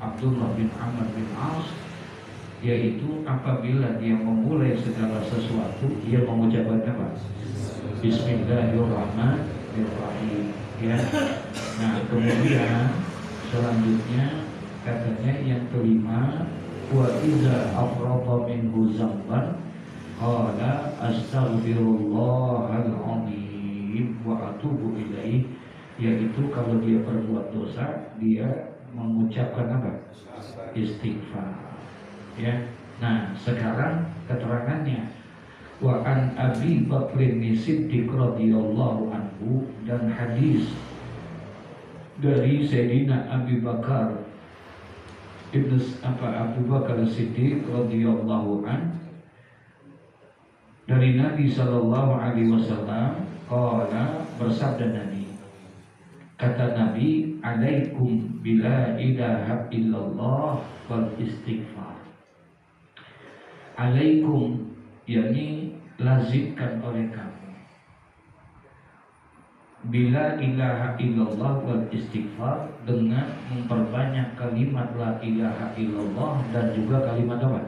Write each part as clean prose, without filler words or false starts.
Abdullah bin Amr bin As, yaitu apabila dia memulai segala sesuatu dia mengucapkan apa? Bismillahirrahmanirrahim. Ya. Nah, kemudian selanjutnya katanya yang kelima, wa iza afrata minhu zamban qala astaghfirullahal azim wa atubu ilaih, yaitu kalau dia berbuat dosa dia mengucapkan apa? Istighfar. Ya. Nah, sekarang keterangannya, wa an Abi Bakrin Siddiq radhiyallahu anhu, dan hadis dari Sayyidina Abi Bakar Abu Bakar Siddiq radhiyallahu an, dari Nabi sallallahu alaihi wasallam, qala, bersabda Nabi, kata Nabi, alaikum bila ilaha illallah wal istighfar. Alaikum, yakni lazimkan oleh kamu, bila ilaha illallah wal istighfar, dengan memperbanyak kalimat la ilaha illallah dan juga kalimat apa?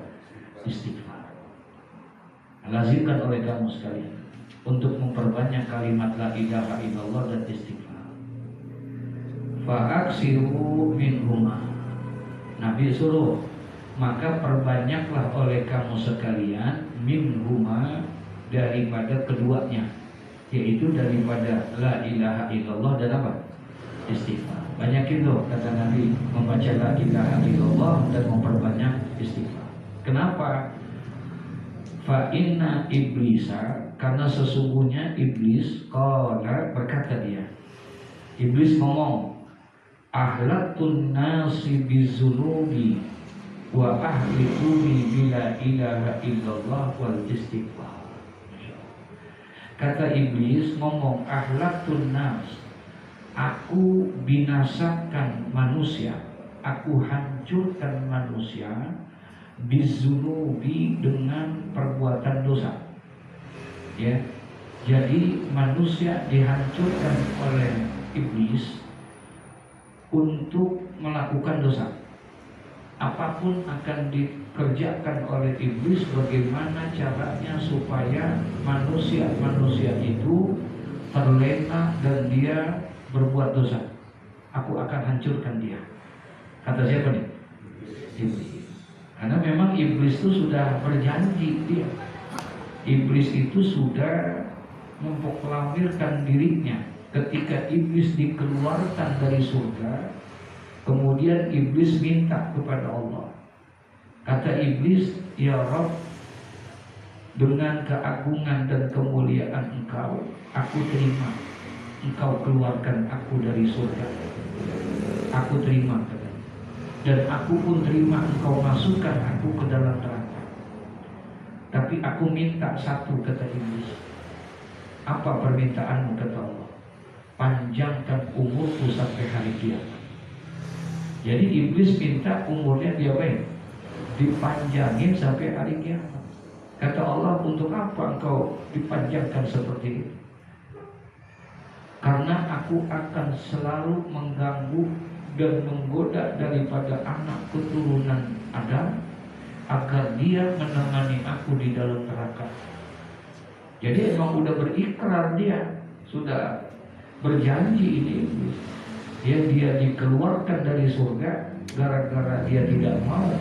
Istighfar. Lazimkan oleh kamu sekalian untuk memperbanyak kalimat la ilaha illallah dan istighfar. Fa'aksiru minhuma, Nabi suruh, maka perbanyaklah oleh kamu sekalian minhuma, daripada keduanya, yaitu daripada la ilaha illallah dan apa? Istighfar. Banyakin loh, kata Nabi, membaca la ilaha illallah dan memperbanyak istighfar. Kenapa? Fa inna iblisa, karena sesungguhnya iblis, qala, berkata dia, iblis ngomong, ahlakun nasi bizunubi wa ahlikuni bila ilaha illallah wal istighfar. Kata iblis ngomong, ahlakun nas, aku binasakan manusia, aku hancurkan manusia, bizunubi, dengan perbuatan dosa. Ya, jadi manusia dihancurkan oleh iblis untuk melakukan dosa. Apapun akan dikerjakan oleh iblis, bagaimana caranya supaya manusia itu terlena dan dia berbuat dosa. Aku akan hancurkan dia. Kata siapa nih? Iblis. Karena memang iblis itu sudah berjanji dia. Iblis itu sudah memproklamirkan dirinya. Ketika iblis dikeluarkan dari surga, kemudian iblis minta kepada Allah. Kata iblis, ya Rabb, dengan keagungan dan kemuliaan Engkau, aku terima Engkau keluarkan aku dari surga. Aku terima, katanya. Dan aku pun terima Engkau masukkan aku ke dalam neraka. Tapi aku minta satu, kata iblis. Apa permintaanmu, kata Allah? Panjangkan umurku sampai hari kiamat. Jadi iblis minta umurnya dia dipanjangin sampai hari kiamat. Kata Allah, untuk apa engkau dipanjangkan seperti itu? Karena aku akan selalu mengganggu dan menggoda daripada anak keturunan Adam agar dia menemani aku di dalam neraka. Jadi emang udah berikrar, dia sudah berjanji ini iblis. Dia dikeluarkan dari surga gara-gara dia tidak mau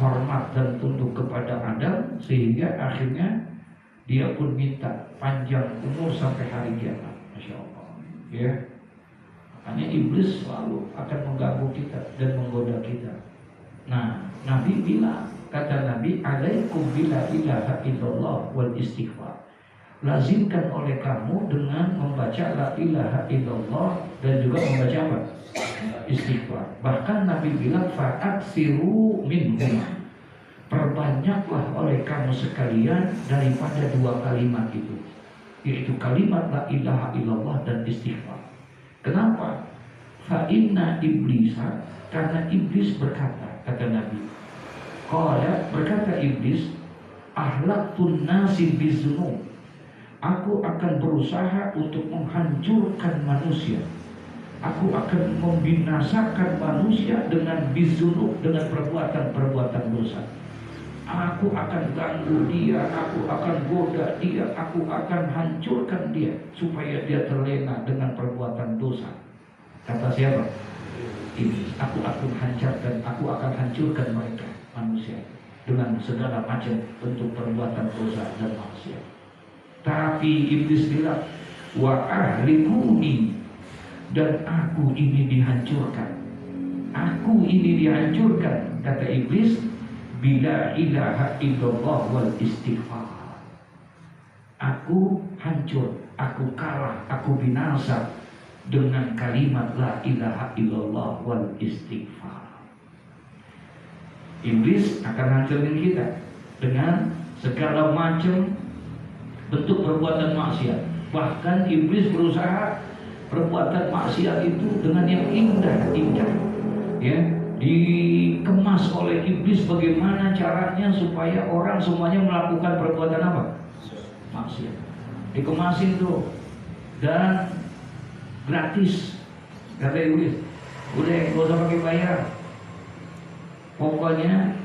hormat dan tunduk kepada Adam, sehingga akhirnya dia pun minta panjang umur sampai hari kiamat. Masya Allah. Ya, makanya iblis selalu akan mengganggu kita dan menggoda kita. Nah, Nabi bilang, kata Nabi, alaikum bila ilaha illallah wal istighfar. Lazimkan oleh kamu dengan membaca la ilaha illallah dan juga membaca apa? Istighfar. Bahkan Nabi bilang fa'aksiru minhum, perbanyaklah oleh kamu sekalian daripada dua kalimat itu, yaitu kalimat la ilaha illallah dan istighfar. Kenapa? Fa inna iblisa, karena iblis berkata, kata Nabi, qala, berkata iblis, ahlaktun nasi bizunub, aku akan berusaha untuk menghancurkan manusia Aku akan membinasakan manusia dengan bizunub, dengan perbuatan-perbuatan dosa. Aku akan ganggu dia, aku akan goda dia, aku akan hancurkan dia supaya dia terlena dengan perbuatan dosa. Kata siapa? Iblis. Aku akan hancurkan mereka, manusia, dengan segala macam bentuk perbuatan dosa dan maksiat. Tapi iblis bilang, wa ahlikuni, dan aku ini dihancurkan. Aku ini dihancurkan, kata iblis, bila ilaha illallah wal istighfar. Aku hancur, aku kalah, aku binasa dengan kalimat la ilaha illallah wal istighfar. Iblis akan hancurin kita dengan segala macam bentuk perbuatan maksiat. Bahkan iblis berusaha perbuatan maksiat itu dengan yang indah-indah, ya, dikemas oleh iblis bagaimana caranya supaya orang semuanya melakukan perbuatan apa? Maksiat. Dikemasin tuh dan gratis, kata iblis. Udah, gak usah pakai bayar. Pokoknya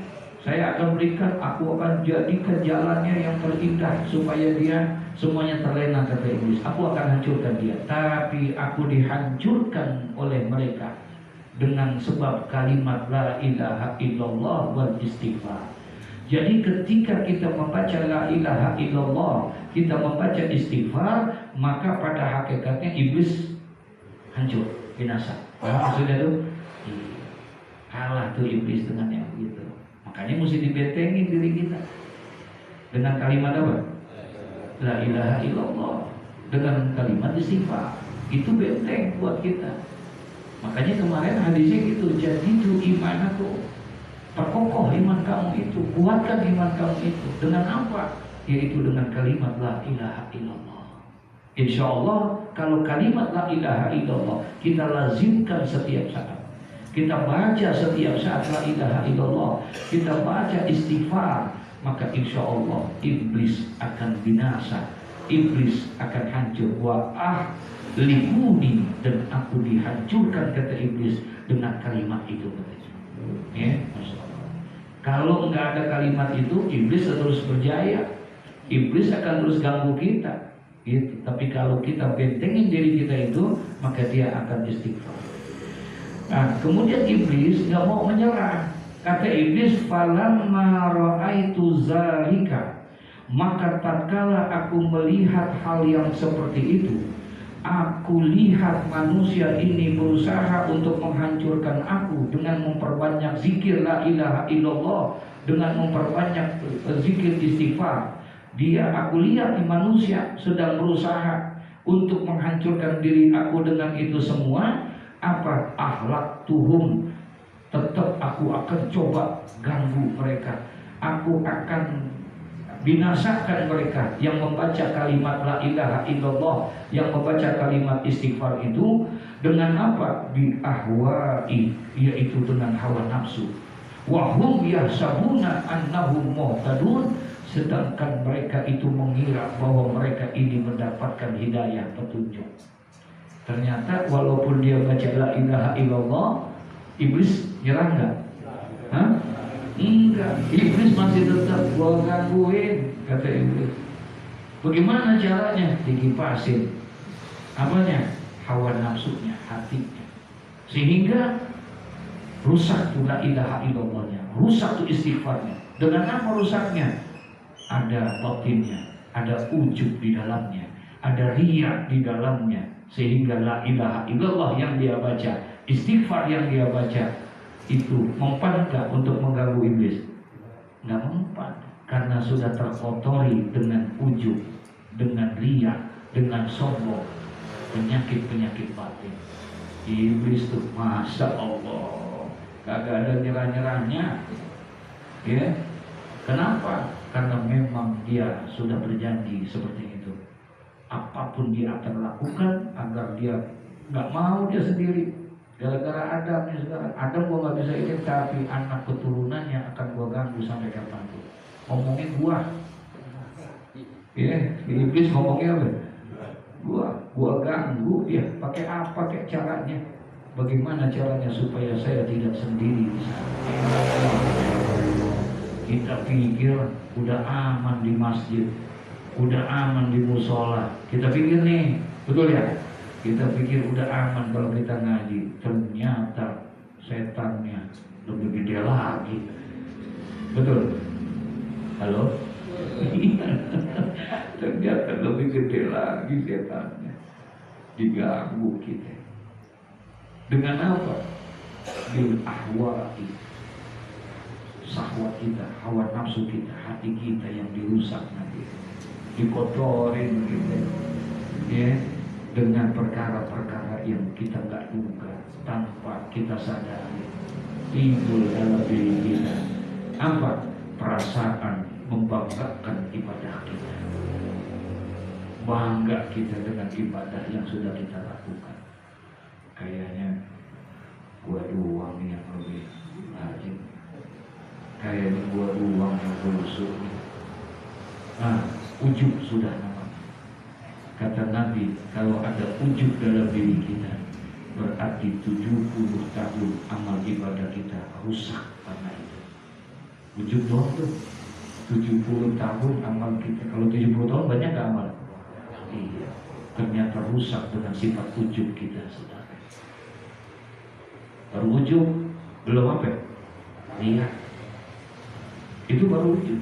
saya akan berikan, aku akan jadikan jalannya yang terindah supaya dia semuanya terlena, kata iblis. Aku akan hancurkan dia, tapi aku dihancurkan oleh mereka dengan sebab kalimat la ilaha illallah wal istighfar. Jadi ketika kita membaca la ilaha illallah, kita membaca istighfar, maka pada hakikatnya iblis hancur, binasa. Maksudnya tuh kalah tuh iblis dengan yang begitu. Makanya mesti dibentengin diri kita dengan kalimat apa? La ilaha illallah, dengan kalimat istighfar. Itu benteng buat kita. Makanya kemarin hadisnya gitu, jadi itu iman aku, perkokoh iman kamu itu, kuatkan iman kamu itu. Dengan apa? Yaitu dengan kalimat la ilaha illallah. Insya Allah kalau kalimat la ilaha illallah kita lazimkan setiap saat, kita baca setiap saat la ilaha illallah, kita baca istighfar, maka insya Allah iblis akan binasa, iblis akan hancur. Wa ahlikuni, dan aku dihancurkan, kata iblis dengan kalimat itu. Ya, Masya Allah. Kalau nggak ada kalimat itu, iblis terus berjaya, iblis akan terus ganggu kita. Gitu. Tapi kalau kita bentengin diri kita itu, maka dia akan istighfar. Nah, kemudian iblis nggak mau menyerah. Kata iblis, falamma ra'aitu zalika, maka tatkala aku melihat hal yang seperti itu, aku lihat manusia ini berusaha untuk menghancurkan aku dengan memperbanyak zikir la ilaha illallah, dengan memperbanyak zikir istighfar. Aku lihat di manusia sedang berusaha untuk menghancurkan diri aku dengan itu semua. Apa? Akhlak tuhum, tetap aku akan coba ganggu mereka. Aku akan binasakan mereka yang membaca kalimat la ilaha illallah, yang membaca kalimat istighfar itu dengan apa? Bi ahwa'i, yaitu dengan hawa nafsu. Wa hum yahsabuna annahum muhtadun, sedangkan mereka itu mengira bahwa mereka ini mendapatkan hidayah, petunjuk. Ternyata walaupun dia baca la ilaha illallah, iblis nyerah enggak? Hah? Enggak, iblis masih tetap gua gangguin, kata iblis. Bagaimana caranya? Dikipasin apanya? Hawa nafsunya, hatinya, sehingga rusak tuh la ilaha illallahnya, rusak tuh istighfarnya. Dengan apa rusaknya? Ada batinnya, ada ujub di dalamnya, ada riya di dalamnya, sehingga la ilaha illallah yang dia baca, istighfar yang dia baca itu mempan gak untuk mengganggu iblis? Nggak mempan, karena sudah terkotori dengan ujub, dengan riya, dengan sombong, penyakit-penyakit batin. Iblis tuh masya Allah kagak ada nyerah-nyerahnya, ya. Kenapa? Karena memang dia sudah berjanji seperti itu. Apapun dia akan lakukan agar dia nggak mau dia sendiri. Gara-gara Adam nih sekarang, Adam gua nggak bisa ikut, tapi anak keturunannya akan gua ganggu sampai kapanpun. Ngomongin gua, ya, iblis ngomongnya apa? Gua Gua ganggu dia, pakai apa, pakai caranya? Bagaimana caranya supaya saya tidak sendiri di sana? Kita pikir udah aman di masjid, udah aman di musola. Kita pikir nih, betul ya? Kita pikir udah aman kalau kita ngaji. Ternyata setannya lebih gede lagi. Betul? Halo? Ternyata lebih gede lagi setannya. Diganggu kita. Dengan apa? Bil ahwa'i. Syahwat kita, hawa nafsu kita, hati kita yang dirusak nanti, dikotorin gitu ya, dengan perkara-perkara yang kita nggak duga, tanpa kita sadari timbul dalam diri kita apa? Perasaan membanggakan ibadah kita, bangga kita dengan ibadah yang sudah kita lakukan. Kayaknya gua doang yang lebih rajin, kayaknya gua doang yang berusuk. Nah, ujub sudah namanya. Kata Nabi, kalau ada ujub dalam diri kita, berarti 70 tahun amal ibadah kita rusak karena itu. Ujub doang tuh 70 tahun amal kita. Kalau 70 tahun banyak gak amal? Iya, ternyata rusak dengan sifat ujub kita, saudara. Baru ujub, belum apa? Lihat. Itu baru ujub.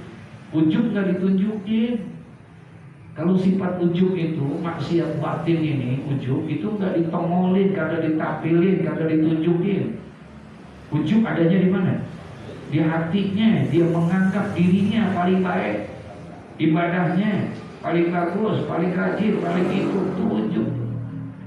Ujub nggak ditunjukin. Kalau sifat ujub itu maksiat batin ini, ujub itu nggak ditongolin, kagak ditampilin, kagak ditunjukin. Ujub adanya di mana? Di hatinya. Dia menganggap dirinya paling baik, ibadahnya paling bagus, paling rajin, paling itu ujub.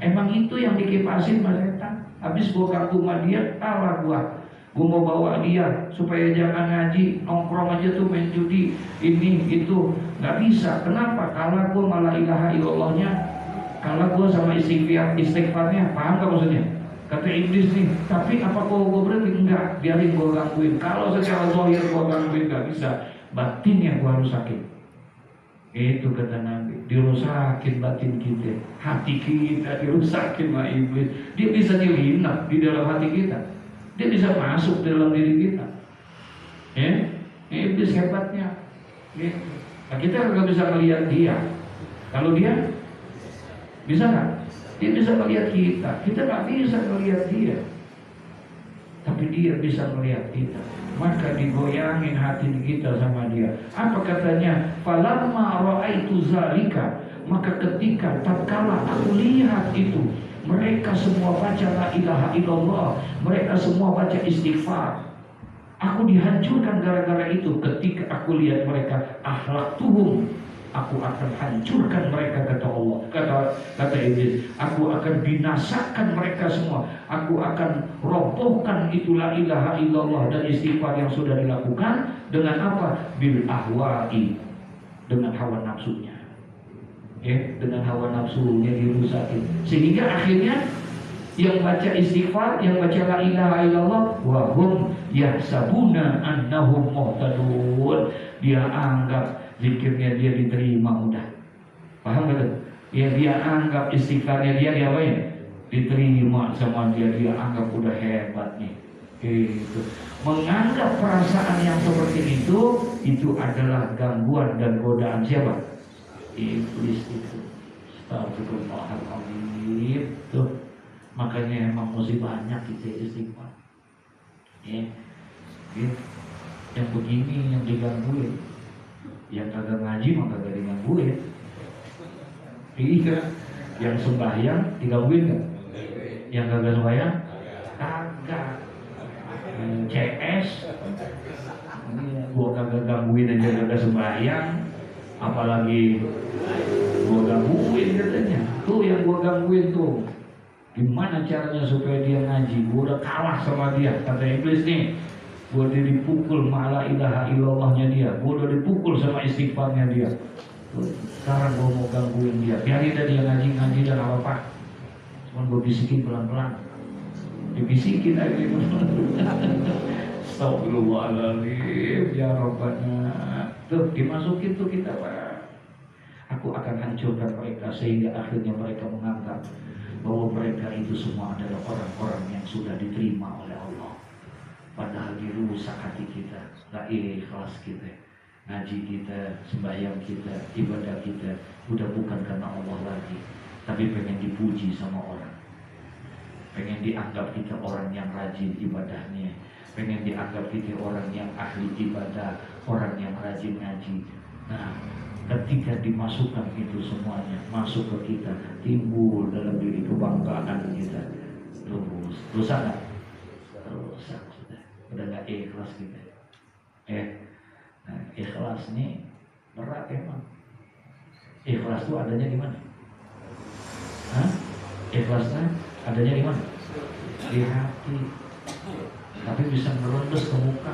Emang itu yang dikipasin sama setan. Habis gua ganggu sama dia, kalah gua mau bawa dia supaya jangan ngaji, nongkrong aja tuh main judi, ini itu nggak bisa. Kenapa? Kalah gua malah ilaha illallahnya, kalah gua sama istighfarnya. Paham gak maksudnya? Kata iblis nih, tapi apa gua berhenti? Enggak, biarin gua gangguin. Kalau secara zahir gua gangguin nggak bisa, batinnya gua harus sakit. Itu kata Nabi, dirusakin batin kita, hati kita dirusakin sama iblis. Dia bisa nyelinap di dalam hati kita, dia bisa masuk dalam diri kita. Ya, iblis hebatnya. Ya. Nah, kita nggak bisa melihat dia. Kalau dia bisa nggak? Dia bisa melihat kita. Kita nggak bisa melihat dia, tapi dia bisa melihat kita. Maka digoyangin hati kita sama dia. Apa katanya? Falamma ra'aitu zalika, maka ketika tatkala aku lihat itu, mereka semua baca la ilaha illallah, mereka semua baca istighfar, aku dihancurkan gara-gara itu. Ketika aku lihat mereka, akhlaktuhum, aku akan hancurkan mereka, kata Allah. Kata iblis, aku akan binasakan mereka semua. Aku akan robohkan itu la ilaha illallah dan istighfar yang sudah dilakukan. Dengan apa? Bil ahwa'i, dengan hawa nafsunya. Ya, dengan hawa nafsunya dirusakin. Sehingga akhirnya yang baca istighfar, yang baca la ilaha illallah, wa hum yahsabuna annahum muhtadun, dia anggap zikirnya dia diterima udah. Paham gak? Ya, dia anggap istighfarnya dia diapain? Diterima sama dia anggap udah hebat nih. Gitu. Menganggap perasaan yang seperti itu adalah gangguan dan godaan siapa? Iblis itu. Astagfirullahaladzim. Tuh. Makanya emang mesti banyak kita istighfar. Ya. Gitu. Yang begini yang digangguin. Yang kagak ngaji mah kagak digangguin. Iya. Yang sembahyang digangguin gak? Yang kagak sembahyang kagak. CS gua kagak gangguin aja kagak sembahyang, apalagi gua gangguin katanya. Tuh yang gua gangguin tuh, gimana caranya supaya dia ngaji? Gua udah kalah sama dia, kata iblis nih. Gua udah dipukul malah ilaha illallahnya dia, gua udah dipukul sama istighfarnya dia. Sekarang gua mau gangguin dia, biarin dia ngaji dan apa-apa. Cuman gua bisikin pelan-pelan, dibisikin aja. Astagfirullahaladzim, ya Rabbana. Tuh dimasukin tuh kita, Pak. aku akan hancurkan mereka sehingga akhirnya mereka menganggap bahwa mereka itu semua adalah orang-orang yang sudah diterima oleh Allah. Padahal dirusak hati kita, gak ikhlas kita, ngaji kita, sembahyang kita, ibadah kita udah bukan karena Allah lagi, tapi pengen dipuji sama orang, pengen dianggap kita orang yang rajin ibadahnya, pengen dianggap kita orang yang ahli ibadah, orang yang rajin ngaji. Nah, ketika dimasukkan itu semuanya masuk ke kita, timbul dalam diri kebanggaan kita, dosa nggak? Dosa sudah nggak ikhlas kita. Nah, ikhlas nih berat emang. Ikhlas itu adanya di mana? Ikhlasnya adanya di mana? Di hati. Tapi bisa merembes ke muka.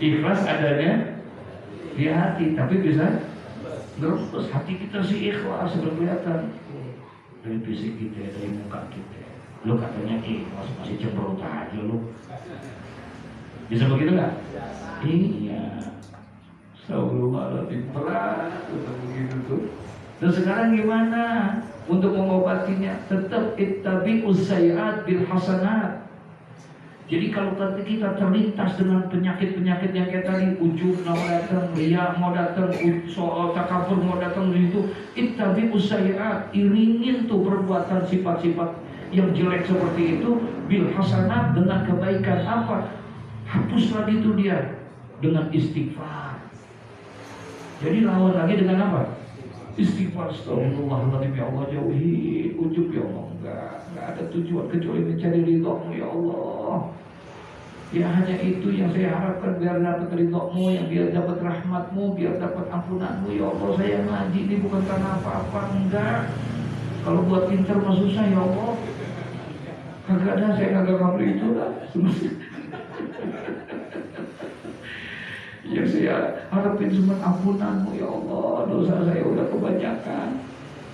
Ikhlas adanya di hati, tapi bisa merembes. Hati kita sih ikhlas, sudah kelihatan dari fisik kita, dari muka kita. Lu katanya ikhlas, masih cemberut aja lu. Bisa begitu nggak? Iya. Astagfirullahaladzim, berat begitu tuh. Dan sekarang gimana untuk mengobatinya? Tetap ittabi'us sayyi'at bil hasanat. Jadi kalau kita terlintas dengan penyakit-penyakit yang kayak tadi, ujub mau datang, riya mau datang, soal takabur mau datang, itu ittabi'us sayyi'at, iringin tuh perbuatan sifat-sifat yang jelek seperti itu bil hasanat, dengan kebaikan apa? Hapus lagi tuh dia dengan istighfar. Jadi lawan lagi dengan apa? Istighfar. Astagfirullahaladzim, ya Allah, jauhi ujub ya Allah. Enggak ada tujuan kecuali mencari ridho-Mu ya Allah. Ya hanya itu yang saya harapkan, biar dapat ridho-Mu, yang biar dapat rahmat-Mu, biar dapat ampunan-Mu ya Allah. Saya ngaji ini bukan karena apa-apa, enggak. Kalau buat pinter mah susah ya Allah. Kagak ada, saya kagak kamu itu lah. Ya saya harapin cuma ampunan-Mu ya Allah. Dosa saya udah kebanyakan.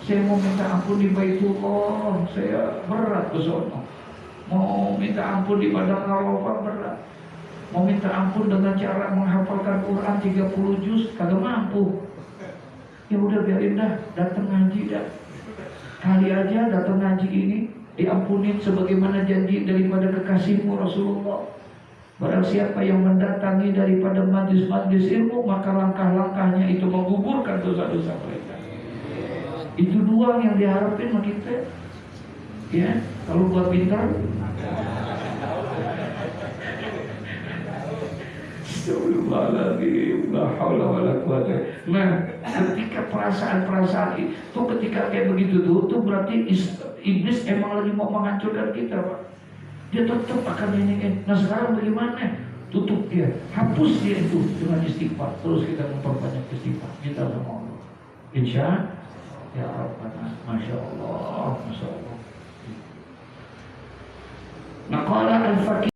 Saya mau minta ampun di Baitullah, saya berat ke sono. Mau minta ampun di Padang Arafah berat. Mau minta ampun dengan cara menghafalkan Quran 30 juz kagak mampu. Ya udah biarin dah, datang ngaji dah. Kali aja datang ngaji ini diampunin sebagaimana janji daripada kekasihmu Rasulullah. Barang siapa yang mendatangi daripada majlis-majlis ilmu, maka langkah-langkahnya itu menggugurkan dosa-dosa mereka. Itu doang yang diharapin sama kita. Ya, kalau buat pintar. Nah, ketika perasaan-perasaan itu, ketika kayak begitu tuh berarti iblis emang lagi mau menghancurkan kita, Pak. Dia tetap akan nyanyiin. Nah sekarang bagaimana? Tutup dia, hapus dia itu dengan istighfar. Terus kita memperbanyak istighfar, minta sama Allah. Insya ya Rabbana, Masya Allah, Masya Allah. Nah, kalau al-fakir